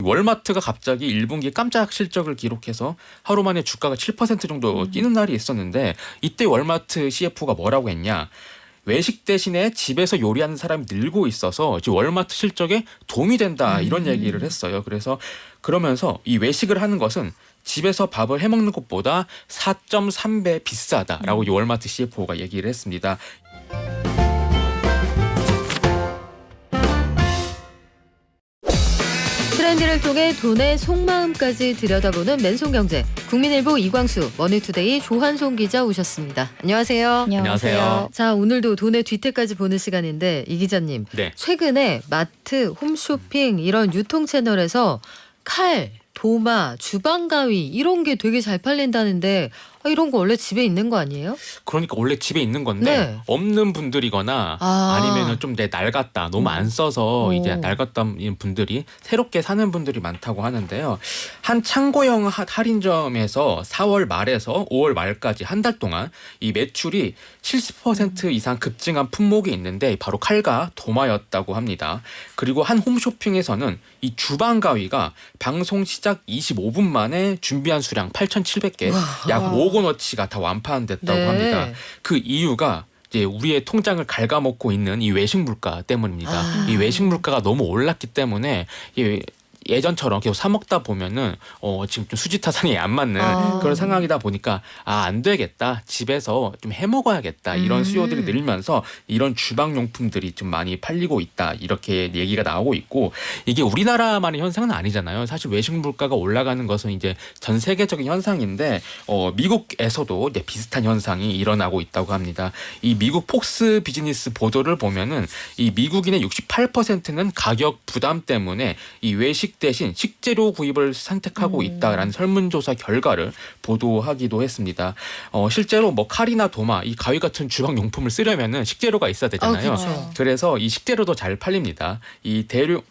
월마트가 갑자기 1분기 깜짝 실적을 기록해서 하루 만에 주가가 7% 정도 뛰는 날이 있었는데 이때 월마트 CFO가 뭐라고 했냐. 외식 대신에 집에서 요리하는 사람이 늘고 있어서 지금 월마트 실적에 도움이 된다 이런 얘기를 했어요. 그래서 그러면서 이 외식을 하는 것은 집에서 밥을 해먹는 것보다 4.3배 비싸다라고 이 월마트 CFO가 얘기를 했습니다. 트렌드를 통해 돈의 속마음까지 들여다보는 맨손경제. 국민일보 이광수, 머니투데이 조한송 기자 오셨습니다. 안녕하세요. 안녕하세요. 자, 오늘도 돈의 뒤태까지 보는 시간인데 이 기자님. 네. 최근에 마트, 홈쇼핑 이런 유통 채널에서 칼, 도마, 주방가위 이런 게 되게 잘 팔린다는데 이런 거 원래 집에 있는 거 아니에요? 그러니까 원래 집에 있는 건데 네. 없는 분들이거나 아니면은 좀 내 낡았다 너무 안 써서 이제 낡았다는 분들이 새롭게 사는 분들이 많다고 하는데요. 한 창고형 할인점에서 4월 말에서 5월 말까지 한 달 동안 이 매출이 70% 이상 급증한 품목이 있는데 바로 칼과 도마였다고 합니다. 그리고 한 홈쇼핑에서는 이 주방 가위가 방송 시작 25분 만에 준비한 수량 8,700개, 약 5억 원어치가 다 완판됐다고 네. 합니다. 그 이유가 이제 우리의 통장을 갉아먹고 있는 이 외식 물가 때문입니다. 이 외식 물가가 너무 올랐기 때문에 예전처럼 계속 사 먹다 보면은 지금 좀 수지타산이 안 맞는 그런 상황이다 보니까 안 되겠다. 집에서 좀 해 먹어야겠다. 이런 수요들이 늘면서 이런 주방용품들이 좀 많이 팔리고 있다. 이렇게 얘기가 나오고 있고 이게 우리나라만의 현상은 아니잖아요. 사실 외식 물가가 올라가는 것은 이제 전 세계적인 현상인데 미국에서도 이제 비슷한 현상이 일어나고 있다고 합니다. 이 미국 폭스 비즈니스 보도를 보면은 이 미국인의 68%는 가격 부담 때문에 이 외식 대신 식재료 구입을 선택하고 있다라는 설문조사 결과를 보도하기도 했습니다. 실제로 뭐 칼이나 도마, 이 가위 같은 주방 용품을 쓰려면은 식재료가 있어야 되잖아요. 그렇죠. 그래서 이 식재료도 잘 팔립니다. 이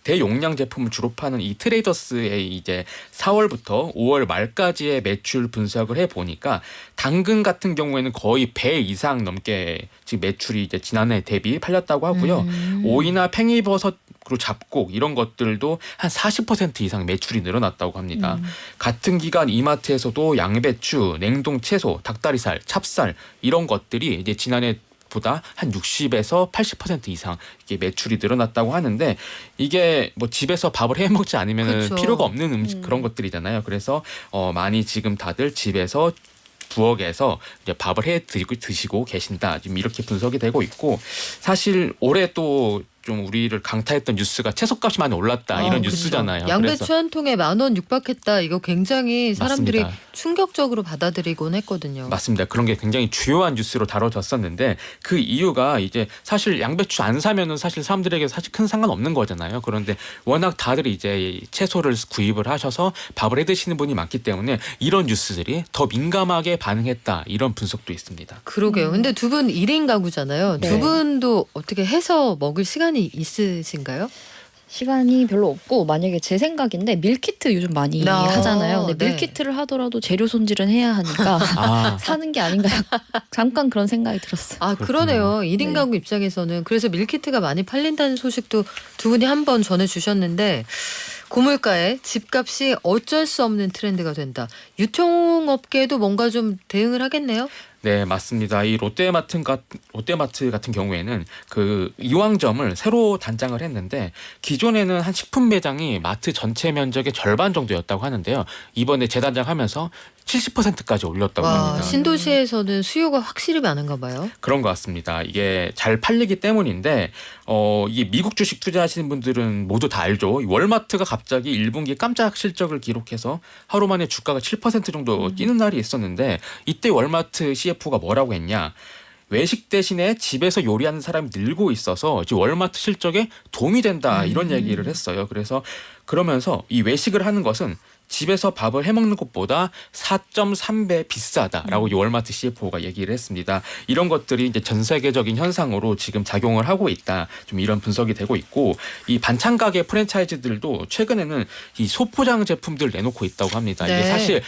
대용량 제품을 주로 파는 이 트레이더스의 이제 4월부터 5월 말까지의 매출 분석을 해 보니까 당근 같은 경우에는 거의 배 이상 넘게 지금 매출이 이제 지난해 대비 팔렸다고 하고요. 오이나 팽이버섯 그리고 잡곡 이런 것들도 한 40% 이상 매출이 늘어났다고 합니다. 같은 기간 이마트에서도 양배추, 냉동 채소, 닭다리살, 찹쌀 이런 것들이 이제 지난해보다 한 60에서 80% 이상 이게 매출이 늘어났다고 하는데 이게 뭐 집에서 밥을 해 먹지 않으면 그렇죠. 필요가 없는 음식 그런 것들이잖아요. 그래서 많이 지금 다들 집에서 부엌에서 이제 밥을 해 드시고 계신다. 지금 이렇게 분석이 되고 있고 사실 올해 또 좀 우리를 강타했던 뉴스가 채소값이 많이 올랐다 이런 그렇죠. 뉴스잖아요. 양배추 한 통에 10,000원 육박했다. 이거 굉장히 사람들이 맞습니다. 충격적으로 받아들이곤 했거든요. 맞습니다. 그런 게 굉장히 주요한 뉴스로 다뤄졌었는데 그 이유가 이제 사실 양배추 안 사면은 사실 사람들에게 사실 큰 상관없는 거잖아요. 그런데 워낙 다들 이제 채소를 구입을 하셔서 밥을 해 드시는 분이 많기 때문에 이런 뉴스들이 더 민감하게 반응했다 이런 분석도 있습니다. 그러게요. 근데 두 분 1인 가구잖아요. 네. 두 분도 어떻게 해서 먹을 시간이 있으신가요? 시간이 별로 없고 만약에 제 생각인데 밀키트 요즘 많이 하잖아요. 근데 네. 밀키트를 하더라도 재료 손질은 해야 하니까 사는 게 아닌가 잠깐 그런 생각이 들었어요. 그러네요. 1인 네. 가구 입장에서는. 그래서 밀키트가 많이 팔린다는 소식도 두 분이 한번 전해주셨는데 고물가에 집값이 어쩔 수 없는 트렌드가 된다. 유통업계도 뭔가 좀 대응을 하겠네요. 네, 맞습니다. 이 롯데마트 같은 경우에는 그 이왕점을 새로 단장을 했는데 기존에는 한 식품 매장이 마트 전체 면적의 절반 정도였다고 하는데요. 이번에 재단장하면서 70%까지 올렸다고 합니다. 신도시에서는 수요가 확실히 많은가 봐요. 그런 것 같습니다. 이게 잘 팔리기 때문인데 이게 미국 주식 투자하시는 분들은 모두 다 알죠. 월마트가 갑자기 1분기 깜짝 실적을 기록해서 하루 만에 주가가 7% 정도 뛰는 날이 있었는데 이때 월마트 CFO가 뭐라고 했냐. 외식 대신에 집에서 요리하는 사람이 늘고 있어서 지금 월마트 실적에 도움이 된다 이런 얘기를 했어요. 그래서 그러면서 이 외식을 하는 것은 집에서 밥을 해먹는 것보다 4.3배 비싸다라고 이 월마트 CFO가 얘기를 했습니다. 이런 것들이 이제 전 세계적인 현상으로 지금 작용을 하고 있다. 좀 이런 분석이 되고 있고 이 반찬 가게 프랜차이즈들도 최근에는 이 소포장 제품들 내놓고 있다고 합니다. 네. 이게 사실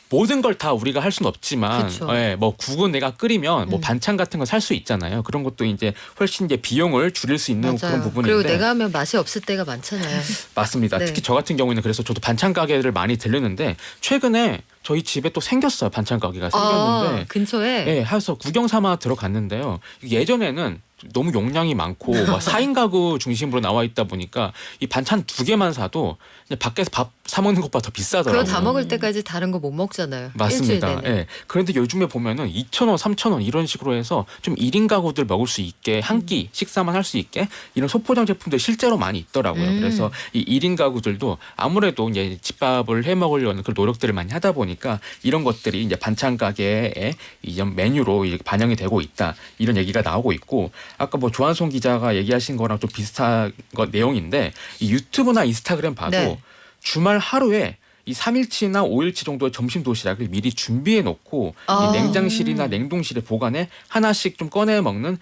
모든 걸 다 우리가 할 수는 없지만, 그쵸. 예, 뭐 국은 내가 끓이면 뭐 음. 반찬 같은 거 살 수 있잖아요. 그런 것도 이제 훨씬 이제 비용을 줄일 수 있는 그런 맞아요. 부분인데. 그리고 내가 하면 맛이 없을 때가 많잖아요. 맞습니다. 네. 특히 저 같은 경우에는 그래서 저도 반찬 가게를 많이 들르는데 최근에 저희 집에 또 생겼어요. 반찬 가게가 생겼는데. 근처에 예, 해서 구경 삼아 들어갔는데요. 예전에는 너무 용량이 많고 막 4인 가구 중심으로 나와 있다 보니까 이 반찬 2개만 사도 그냥 밖에서 밥 사 먹는 것보다 더 비싸더라고요. 그거 다 먹을 때까지 다른 거 못 먹잖아요. 맞습니다. 일주일 내내. 예. 그런데 요즘에 보면은 2,000원, 3,000원 이런 식으로 해서 좀 1인 가구들 먹을 수 있게 한 끼 식사만 할 수 있게 이런 소포장 제품들 실제로 많이 있더라고요. 그래서 이 1인 가구들도 아무래도 이제 집밥을 해 먹으려는 그런 노력들을 많이 하다 보니까 이런 것들이 이제 반찬 가게의 이런 메뉴로 이렇게 반영이 되고 있다. 이런 얘기가 나오고 있고 아까 뭐 조한송 기자가 얘기하신 거랑 좀 비슷한 내용인데 이 유튜브나 인스타그램 봐도 네. 주말 하루에 이 3일치나 5일치 정도의 점심 도시락을 미리 준비해 놓고 아. 이 냉장실이나 냉동실에 보관해 하나씩 좀 꺼내 먹는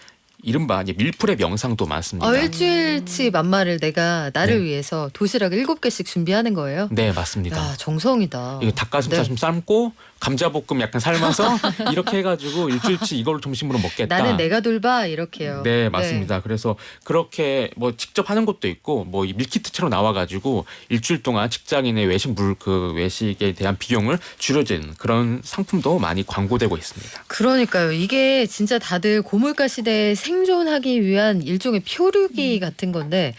이른바 이제 밀프렙 영상도 많습니다. 일주일치 만마를 내가 나를 네. 위해서 도시락 7개씩 준비하는 거예요. 네, 맞습니다. 야, 정성이다. 이거 닭가슴살 네. 좀 삶고 감자볶음 약간 삶아서 이렇게 해가지고 일주일치 이걸 점심으로 먹겠다. 나는 내가 돌봐 이렇게요. 네, 맞습니다. 그래서 그렇게 뭐 직접 하는 것도 있고 뭐 이 밀키트처럼 나와가지고 일주일 동안 직장인의 외식에 대한 비용을 줄여주는 그런 상품도 많이 광고되고 있습니다. 그러니까요. 이게 진짜 다들 고물가 시대에 생존하기 위한 일종의 표류기 같은 건데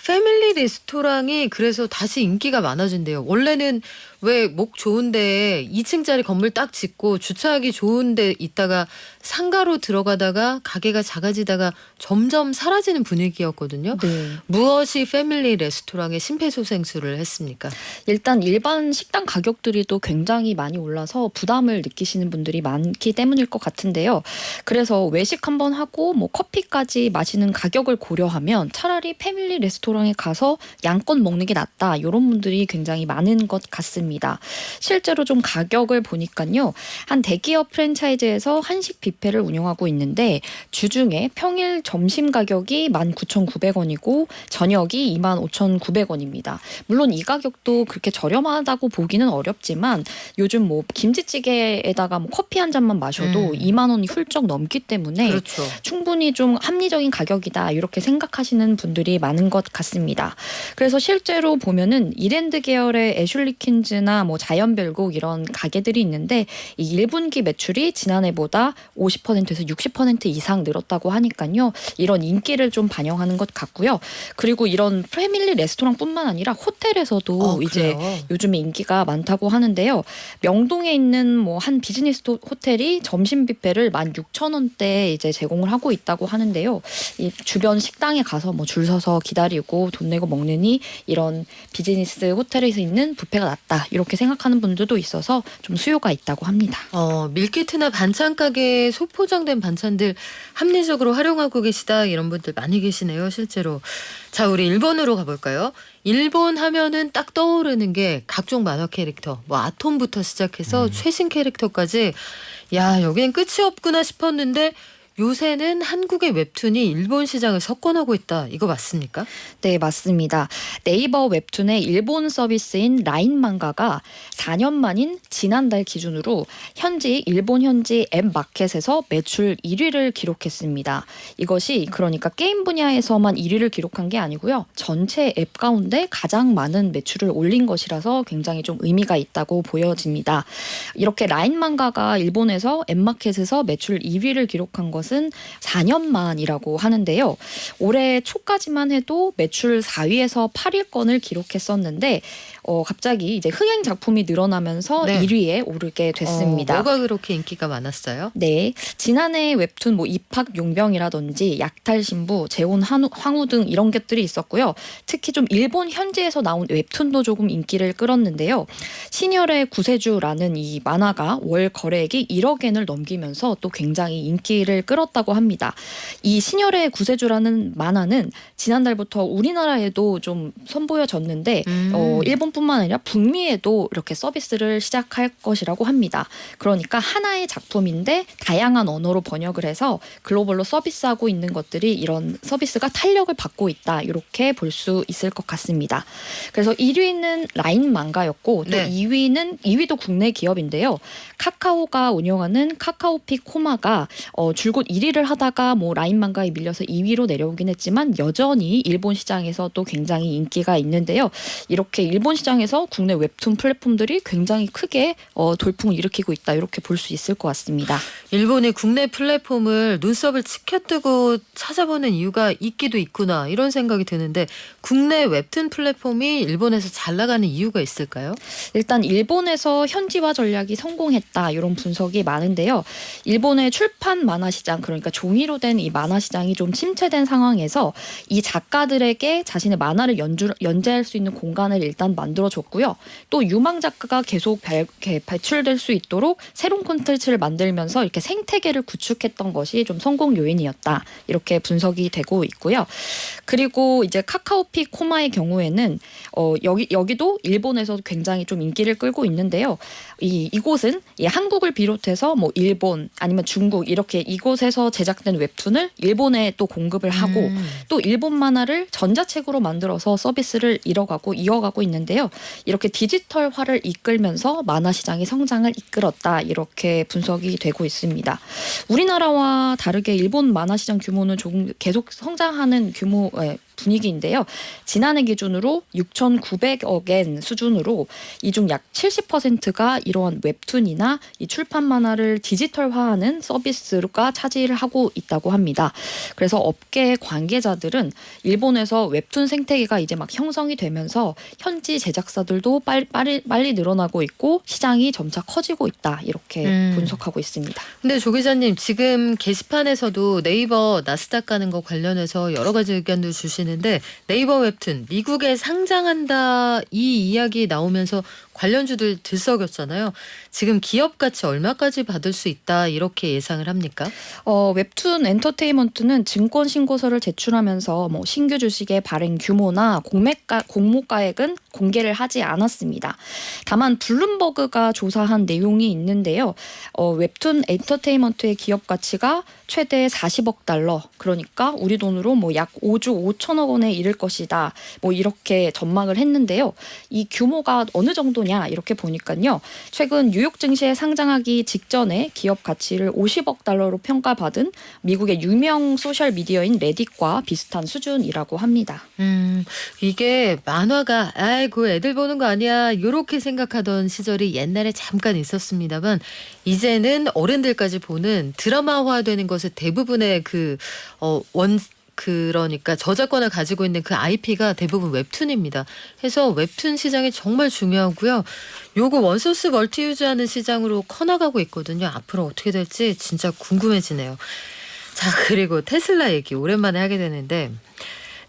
패밀리 레스토랑이 그래서 다시 인기가 많아진대요. 원래는 왜 목 좋은데 2층짜리 건물 딱 짓고 주차하기 좋은데 있다가 상가로 들어가다가 가게가 작아지다가 점점 사라지는 분위기였거든요. 네. 무엇이 패밀리 레스토랑의 심폐소생술을 했습니까? 일단 일반 식당 가격들이 또 굉장히 많이 올라서 부담을 느끼시는 분들이 많기 때문일 것 같은데요. 그래서 외식 한번 하고 뭐 커피까지 마시는 가격을 고려하면 차라리 패밀리 레스토랑에 가서 양껏 먹는 게 낫다. 이런 분들이 굉장히 많은 것 같습니다. 실제로 좀 가격을 보니까요. 한 대기업 프랜차이즈에서 한식 뷔페를 운영하고 있는데 주중에 평일 점심 가격이 19,900원이고 저녁이 25,900원입니다. 물론 이 가격도 그렇게 저렴하다고 보기는 어렵지만 요즘 뭐 김치찌개에다가 뭐 커피 한 잔만 마셔도 2만 원이 훌쩍 넘기 때문에 그렇죠. 충분히 좀 합리적인 가격이다 이렇게 생각하시는 분들이 많은 것 같습니다. 그래서 실제로 보면은 이랜드 계열의 애슐리킨즈나 뭐 자연별곡 이런 가게들이 있는데 이 1분기 매출이 지난해보다 50%에서 60% 이상 늘었다고 하니까요. 이런 인기를 좀 반영하는 것 같고요. 그리고 이런 패밀리 레스토랑뿐만 아니라 호텔에서도 이제 그래요? 요즘에 인기가 많다고 하는데요. 명동에 있는 뭐 한 비즈니스 호텔이 점심 뷔페를 16,000원대에 이제 제공을 하고 있다고 하는데요. 이 주변 식당에 가서 뭐 줄 서서 기다리고 돈 내고 먹느니 이런 비즈니스 호텔에서 있는 뷔페가 낫다. 이렇게 생각하는 분들도 있어서 좀 수요가 있다고 합니다. 밀키트나 반찬 가게에 소포장된 반찬들 합리적으로 활용하고 계시다 이런 분들 많이 계시네요, 실제로. 자, 우리 일본으로 가볼까요? 일본 하면은 딱 떠오르는 게 각종 만화 캐릭터, 뭐 아톰부터 시작해서 최신 캐릭터까지 야, 여기는 끝이 없구나 싶었는데 요새는 한국의 웹툰이 일본 시장을 석권하고 있다. 이거 맞습니까? 네, 맞습니다. 네이버 웹툰의 일본 서비스인 라인 만가가 4년 만인 지난달 기준으로 일본 현지 앱 마켓에서 매출 1위를 기록했습니다. 이것이 그러니까 게임 분야에서만 1위를 기록한 게 아니고요. 전체 앱 가운데 가장 많은 매출을 올린 것이라서 굉장히 좀 의미가 있다고 보여집니다. 이렇게 라인 만가가 일본에서 앱 마켓에서 매출 2위를 기록한 것은 4년 만이라고 하는데요. 올해 초까지만 해도 매출 4위에서 8위권을 기록했었는데 갑자기 이제 흥행 작품이 늘어나면서 네. 1위에 오르게 됐습니다. 뭐가 그렇게 인기가 많았어요? 네, 지난해 웹툰 뭐 입학용병이라든지 약탈신부, 재혼 황후 등 이런 것들이 있었고요. 특히 좀 일본 현지에서 나온 웹툰도 조금 인기를 끌었는데요. 신혈의 구세주라는 이 만화가 월 거래액이 1억엔을 넘기면서 또 굉장히 인기를 끌었다고 합니다. 이 신혈의 구세주라는 만화는 지난달부터 우리나라에도 좀 선보여졌는데 일본 일본뿐만 아니라 북미에도 이렇게 서비스를 시작할 것이라고 합니다. 그러니까 하나의 작품인데 다양한 언어로 번역을 해서 글로벌로 서비스하고 있는 것들이 이런 서비스가 탄력을 받고 있다. 이렇게 볼 수 있을 것 같습니다. 그래서 1위는 라인 망가였고 또 네. 2위도 국내 기업인데요. 카카오가 운영하는 카카오픽 코마가 줄곧 1위를 하다가 뭐 라인 망가에 밀려서 2위로 내려오긴 했지만 여전히 일본 시장에서 또 굉장히 인기가 있는데요. 이렇게 일본 시장에서 국내 웹툰 플랫폼들이 굉장히 크게 돌풍을 일으키고 있다. 이렇게 볼 수 있을 것 같습니다. 일본이 국내 플랫폼을 눈썹을 치켜뜨고 찾아보는 이유가 있기도 있구나 이런 생각이 드는데 국내 웹툰 플랫폼이 일본에서 잘 나가는 이유가 있을까요? 일단 일본에서 현지화 전략이 성공했다 이런 분석이 많은데요. 일본의 출판 만화 시장 그러니까 종이로 된 이 만화 시장이 좀 침체된 상황에서 이 작가들에게 자신의 만화를 연재할 수 있는 공간을 일단 만들어줬고요. 또 유망 작가가 계속 배출될 수 있도록 새로운 콘텐츠를 만들면서 이렇게 생태계를 구축했던 것이 좀 성공 요인이었다. 이렇게 분석이 되고 있고요. 그리고 이제 카카오픽 코마의 경우에는 여기도 일본에서 굉장히 좀 인기를 끌고 있는데요. 이곳은 한국을 비롯해서 뭐 일본 아니면 중국 이렇게 이곳에서 제작된 웹툰을 일본에 또 공급을 하고 또 일본 만화를 전자책으로 만들어서 서비스를 이어가고 있는데요. 이렇게 디지털화를 이끌면서 만화 시장의 성장을 이끌었다. 이렇게 분석이 되고 있습니다. 우리나라와 다르게 일본 만화 시장 규모는 조금 계속 성장하는 규모의 분위기인데요. 지난해 기준으로 6,900억 엔 수준으로 이 중 약 70%가 이러한 웹툰이나 이 출판 만화를 디지털화하는 서비스가 차지를 하고 있다고 합니다. 그래서 업계 관계자들은 일본에서 웹툰 생태계가 이제 막 형성이 되면서 현지 제작사들도 빨리 늘어나고 있고 시장이 점차 커지고 있다. 이렇게 분석하고 있습니다. 근데 조 기자님 지금 게시판에서도 네이버 나스닥 가는 거 관련해서 여러 가지 의견들 주시는데 네이버 웹툰 미국에 상장한다 이 이야기 나오면서 관련주들 들썩였잖아요. 지금 기업 가치 얼마까지 받을 수 있다 이렇게 예상을 합니까? 웹툰 엔터테인먼트는 증권 신고서를 제출하면서 뭐 신규 주식의 발행 규모나 공모가액은 공개를 하지 않았습니다. 다만 블룸버그가 조사한 내용이 있는데요. 웹툰 엔터테인먼트의 기업 가치가 최대 40억 달러 그러니까 우리 돈으로 뭐 약 5조 5천억 원에 이를 것이다. 뭐 이렇게 전망을 했는데요. 이 규모가 어느 정도냐 이렇게 보니까요. 최근 뉴욕 증시에 상장하기 직전에 기업 가치를 50억 달러로 평가받은 미국의 유명 소셜 미디어인 레딧과 비슷한 수준이라고 합니다. 이게 만화가 아이고 애들 보는 거 아니야 이렇게 생각하던 시절이 옛날에 잠깐 있었습니다만 이제는 어른들까지 보는 드라마화되는 것의 대부분의 그러니까 저작권을 가지고 있는 그 IP가 대부분 웹툰입니다. 해서 웹툰 시장이 정말 중요하고요. 요거 원소스 멀티유즈하는 시장으로 커나가고 있거든요. 앞으로 어떻게 될지 진짜 궁금해지네요. 자, 그리고 테슬라 얘기 오랜만에 하게 되는데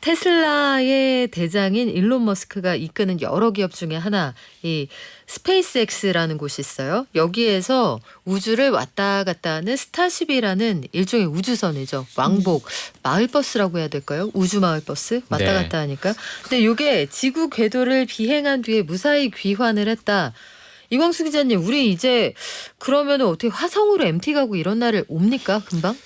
테슬라의 대장인 일론 머스크가 이끄는 여러 기업 중에 하나 이 스페이스X라는 곳이 있어요. 여기에서 우주를 왔다 갔다 하는 스타쉽이라는 일종의 우주선이죠. 왕복 마을버스라고 해야 될까요? 우주 마을버스 왔다 갔다 하니까. 근데 이게 지구 궤도를 비행한 뒤에 무사히 귀환을 했다. 이광수 기자님, 우리 이제 그러면 어떻게 화성으로 MT 가고 이런 날을 옵니까? 금방?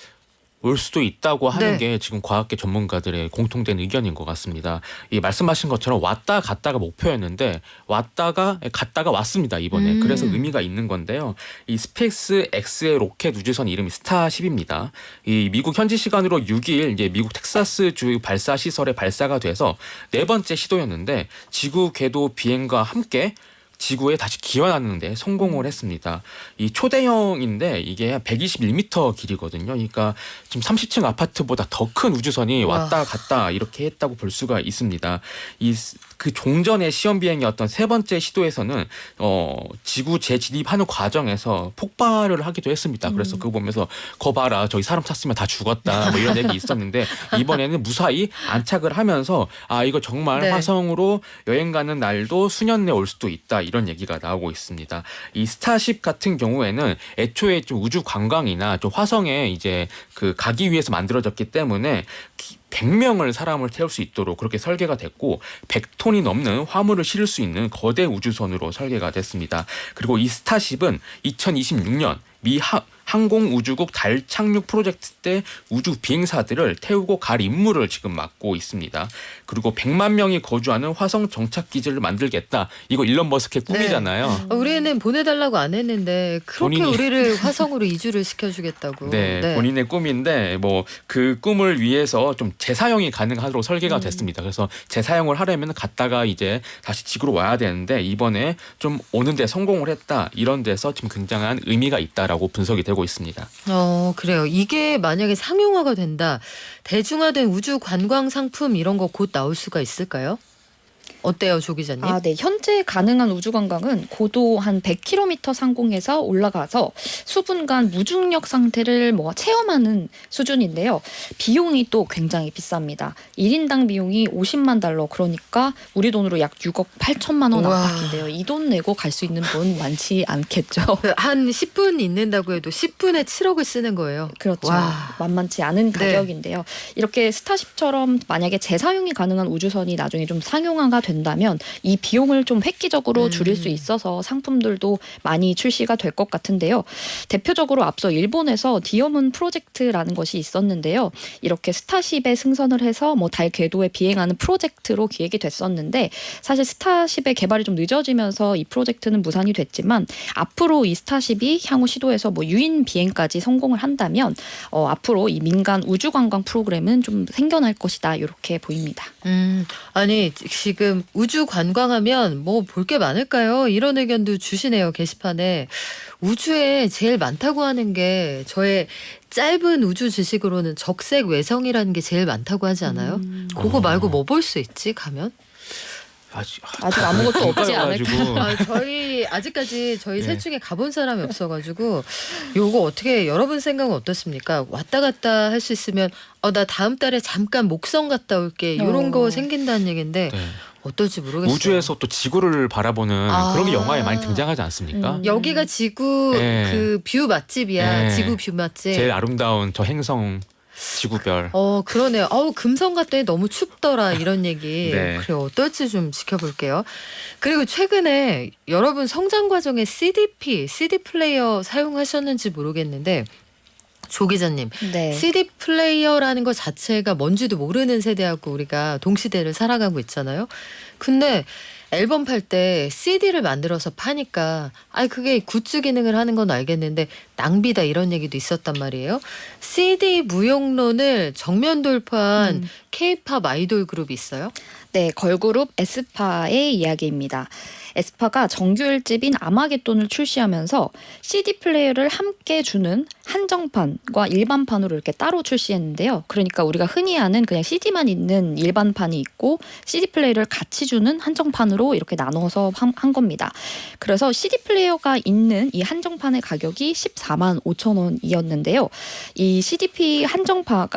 올 수도 있다고 하는 네. 게 지금 과학계 전문가들의 공통된 의견인 것 같습니다. 이 말씀하신 것처럼 왔다 갔다가 목표였는데 왔다가 갔다가 왔습니다 이번에. 그래서 의미가 있는 건데요. 이 스페이스 X의 로켓 우주선 이름이 스타쉽입니다. 이 미국 현지 시간으로 6일 이제 미국 텍사스주 발사 시설에 발사가 돼서 네 번째 시도였는데 지구 궤도 비행과 함께 지구에 다시 기원하는데 성공을 했습니다. 이 초대형인데 이게 121m 길이거든요. 그러니까 지금 30층 아파트보다 더 큰 우주선이 왔다 갔다 이렇게 했다고 볼 수가 있습니다. 그 종전의 시험 비행이었던 세 번째 시도에서는 지구 재진입하는 과정에서 폭발을 하기도 했습니다. 그래서 그거 보면서 거 봐라 저기 사람 탔으면 다 죽었다 뭐 이런 얘기 있었는데 이번에는 무사히 안착을 하면서 아 이거 정말 네. 화성으로 여행 가는 날도 수년 내에 올 수도 있다 이런 얘기가 나오고 있습니다. 이 스타쉽 같은 경우에는 애초에 좀 우주 관광이나 좀 화성에 이제 그 가기 위해서 만들어졌기 때문에 100명을 사람을 태울 수 있도록 그렇게 설계가 됐고 100톤이 넘는 화물을 실을 수 있는 거대 우주선으로 설계가 됐습니다. 그리고 이 스타쉽은 2026년 미 항공우주국 달 착륙 프로젝트 때 우주 비행사들을 태우고 갈 임무를 지금 맡고 있습니다. 그리고 100만 명이 거주하는 화성 정착 기지를 만들겠다. 이거 일론 머스크의 꿈이잖아요. 우리는 보내달라고 안 했는데 그렇게 본인이- 우리를 화성으로 이주를 시켜주겠다고. 네, 본인의 꿈인데 뭐 그 꿈을 위해서 좀 재사용이 가능하도록 설계가 됐습니다. 그래서 재사용을 하려면 갔다가 이제 다시 지구로 와야 되는데 이번에 좀 오는데 성공을 했다. 이런 데서 지금 굉장한 의미가 있다라고 분석이 되고 있습니다. 그래요. 이게 만약에 상용화가 된다. 대중화된 우주 관광 상품 이런 거 곧 나올 수가 있을까요? 어때요, 조 기자님? 아, 네. 현재 가능한 우주 관광은 고도 한 100km 상공에서 올라가서 수분간 무중력 상태를 뭐 체험하는 수준인데요. 비용이 또 굉장히 비쌉니다. 1인당 비용이 50만 달러, 그러니까 우리 돈으로 약 6억 8천만 원 우와. 안팎인데요. 이 돈 내고 갈 수 있는 분 많지 않겠죠. 한 10분 있는다고 해도 10분에 7억을 쓰는 거예요. 그렇죠. 와. 만만치 않은 네. 가격인데요. 이렇게 스타쉽처럼 만약에 재사용이 가능한 우주선이 나중에 좀 상용화가 된다면 이 비용을 좀 획기적으로 줄일 수 있어서 상품들도 많이 출시가 될 것 같은데요. 대표적으로 앞서 일본에서 디어문 프로젝트라는 것이 있었는데요. 이렇게 스타쉽에 승선을 해서 뭐 달 궤도에 비행하는 프로젝트로 기획이 됐었는데 사실 스타쉽의 개발이 좀 늦어지면서 이 프로젝트는 무산이 됐지만 앞으로 이 스타쉽이 향후 시도에서 뭐 유인 비행까지 성공을 한다면 앞으로 이 민간 우주 관광 프로그램은 좀 생겨날 것이다, 이렇게 보입니다. 아니 지금 우주 관광하면 뭐 볼 게 많을까요? 이런 의견도 주시네요, 게시판에. 우주에 제일 많다고 하는 게 저의 짧은 우주 지식으로는 적색 외성이라는 게 제일 많다고 하지 않아요? 그거 말고 뭐 볼 수 있지 가면? 아직 아무것도 없지 않을까. 저희 아직까지 저희 네. 셋 중에 가본 사람이 없어가지고 요거 어떻게 여러분 생각은 어떻습니까? 왔다 갔다 할 수 있으면 나 다음 달에 잠깐 목성 갔다 올게 이런 거 생긴다는 얘긴데 네. 어떨지 모르겠어요. 우주에서 또 지구를 바라보는 아. 그런 게 영화에 많이 등장하지 않습니까? 여기가 지구 네. 그 뷰 맛집이야. 네. 지구 뷰 맛집. 제일 아름다운 저 행성 지구별. 그러네요. 금성 갔더니 너무 춥더라 이런 얘기. 네. 그래 어떨지 좀 지켜볼게요. 그리고 최근에 여러분 성장 과정에 CD 플레이어 사용하셨는지 모르겠는데 조 기자님, 네. CD 플레이어라는 것 자체가 뭔지도 모르는 세대하고 우리가 동시대를 살아가고 있잖아요. 근데 앨범 팔 때 CD를 만들어서 파니까 그게 굿즈 기능을 하는 건 알겠는데 낭비다 이런 얘기도 있었단 말이에요. CD 무용론을 정면 돌파한 K-팝 아이돌 그룹이 있어요? 네, 걸그룹 에스파의 이야기입니다. 에스파가 정규 1집인 아마겟돈을 출시하면서 CD 플레이어를 함께 주는 한정판과 일반판으로 이렇게 따로 출시했는데요. 그러니까 우리가 흔히 아는 그냥 CD만 있는 일반판이 있고 CD 플레이어를 같이 주는 한정판으로 이렇게 나눠서 한 겁니다. 그래서 CD 플레이어가 있는 이 한정판의 가격이 14만 5천 원이었는데요. 이 CDP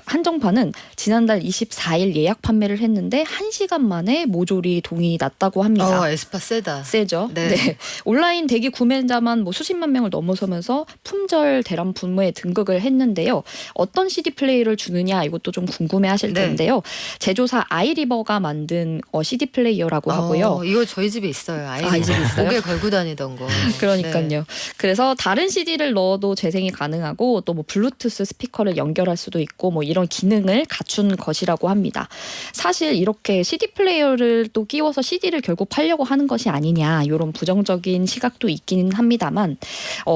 한정판은 지난달 24일 예약 판매를 했는데 1시간 만에 모조리 동이 났다고 합니다. 에스파 세다. 세죠. 네. 온라인 대기 구매자만 뭐 수십만 명을 넘어서면서 품절 대란 분모에 등극을 했는데요. 어떤 CD 플레이를 주느냐 이것도 좀 궁금해하실 네. 텐데요. 제조사 아이리버가 만든 CD 플레이어라고 하고요. 이거 저희 집에 있어요. 이 집에 있어요? 목에 걸고 다니던 거. 그러니까요. 네. 그래서 다른 CD를 넣어도 재생이 가능하고 또 뭐 블루투스 스피커를 연결할 수도 있고 뭐 이런 기능을 갖춘 것이라고 합니다. 사실 이렇게 CD 플레이어를 또 끼워서 CD를 결국 팔려고 하는 것이 아니냐 이런 부정적인 시각도 있기는 합니다만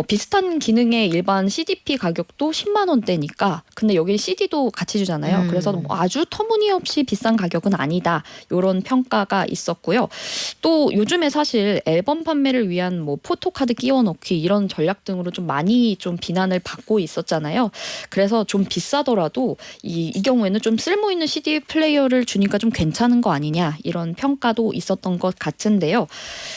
비슷한 기능의 일반 CDP 가격도 10만 원대니까 근데 여기 CD도 같이 주잖아요. 그래서 뭐 아주 터무니없이 비싼 가격은 아니다 이런 평가가 있었고요. 또 요즘에 사실 앨범 판매를 위한 뭐 포토카드 끼워넣기 이런 전략 등으로 좀 많이 좀 비난을 받고 있었잖아요. 그래서 좀 비싸더라도 이 경우에는 좀 쓸모 있는 CD 플레이어를 주니까 좀 괜찮은 거 아니냐 이런 평가도 있었던 것 같은데요.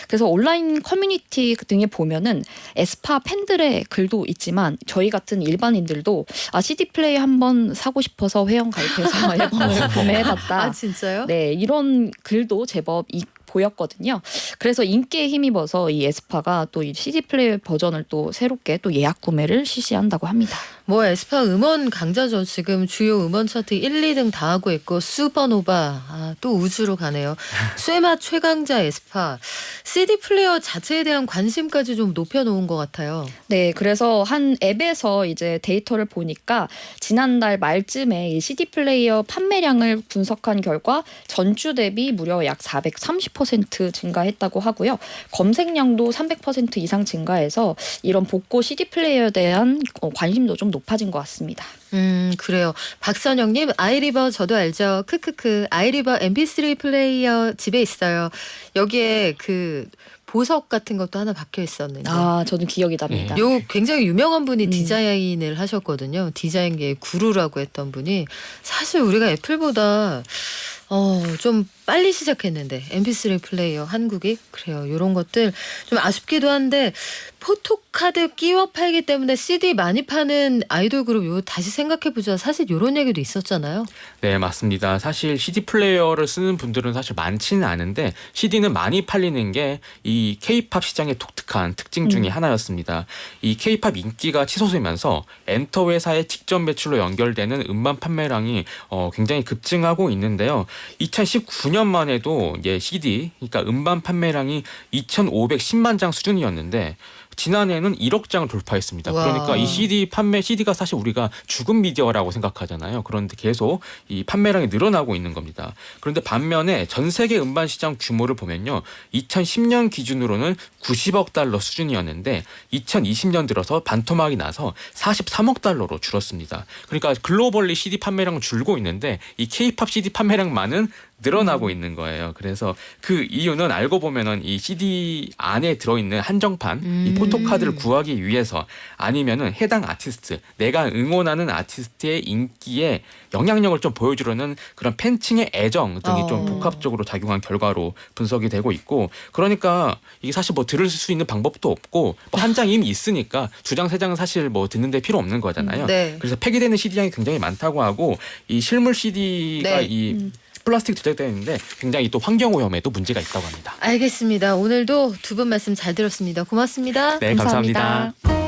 그래서 온라인 커뮤니티 등에 보면은 에스파 팬들의 글도 있지만 저희 같은 일반인들도 CD 플레이어 한번 사고 싶어서 회원 가입해서 앨범을 구매해봤다. 진짜요? 네, 이런 글도 제법 보였거든요. 그래서 인기에 힘입어서 이 에스파가 또 이 CD 플레이어 버전을 또 새롭게 또 예약 구매를 실시한다고 합니다. 뭐 에스파 음원 강자죠. 지금 주요 음원 차트 1, 2등 다 하고 있고 슈퍼노바 또 우주로 가네요. 쇠맛 최강자 에스파 CD 플레이어 자체에 대한 관심까지 좀 높여놓은 것 같아요. 네, 그래서 한 앱에서 이제 데이터를 보니까 지난달 말쯤에 이 CD 플레이어 판매량을 분석한 결과 전주 대비 무려 약 430% 증가했다고 하고요. 검색량도 300% 이상 증가해서 이런 복고 CD 플레이어에 대한 관심도 좀 높아진 것 같습니다. 그래요. 박선영님, 아이리버 저도 알죠. 크크크. 아이리버 MP3 플레이어 집에 있어요. 여기에 그 보석 같은 것도 하나 박혀 있었는데. 아, 저는 기억이 납니다. 요 굉장히 유명한 분이 디자인을 하셨거든요. 디자인계의 구루라고 했던 분이 사실 우리가 애플보다 좀 빨리 시작했는데 MP3 플레이어 한국이 그래요. 이런 것들 좀 아쉽기도 한데 포토카드 끼워 팔기 때문에 CD 많이 파는 아이돌 그룹 요 다시 생각해보자. 사실 이런 얘기도 있었잖아요. 네, 맞습니다. 사실 CD 플레이어를 쓰는 분들은 사실 많지는 않은데 CD는 많이 팔리는 게 이 K-팝 시장의 독특한 특징 중에 하나였습니다. 이 K-팝 인기가 치솟으면서 엔터 회사의 직접 매출로 연결되는 음반 판매량이 굉장히 급증하고 있는데요. 2019년만 해도 CD, 그러니까 음반 판매량이 2,510만 장 수준이었는데 지난해는 1억 장을 돌파했습니다. 와. 그러니까 이 CD가 사실 우리가 죽은 미디어라고 생각하잖아요. 그런데 계속 이 판매량이 늘어나고 있는 겁니다. 그런데 반면에 전 세계 음반 시장 규모를 보면요. 2010년 기준으로는 90억 달러 수준이었는데 2020년 들어서 반토막이 나서 43억 달러로 줄었습니다. 그러니까 글로벌리 CD 판매량은 줄고 있는데 이 K-팝 CD 판매량만은 늘어나고 있는 거예요. 그래서 그 이유는 알고 보면은 이 CD 안에 들어있는 한정판, 이 포토카드를 구하기 위해서 아니면은 해당 아티스트, 내가 응원하는 아티스트의 인기에 영향력을 좀 보여주려는 그런 팬층의 애정 등이 좀 복합적으로 작용한 결과로 분석이 되고 있고, 그러니까 이게 사실 뭐 들을 수 있는 방법도 없고 뭐 한 장 이미 있으니까 두 장, 세 장은 사실 뭐 듣는데 필요 없는 거잖아요. 네. 그래서 폐기되는 CD량이 굉장히 많다고 하고 이 실물 CD가 네. 이 플라스틱 제작되어 있는데 굉장히 또 환경오염에도 문제가 있다고 합니다. 알겠습니다. 오늘도 두 분 말씀 잘 들었습니다. 고맙습니다. 네, 감사합니다.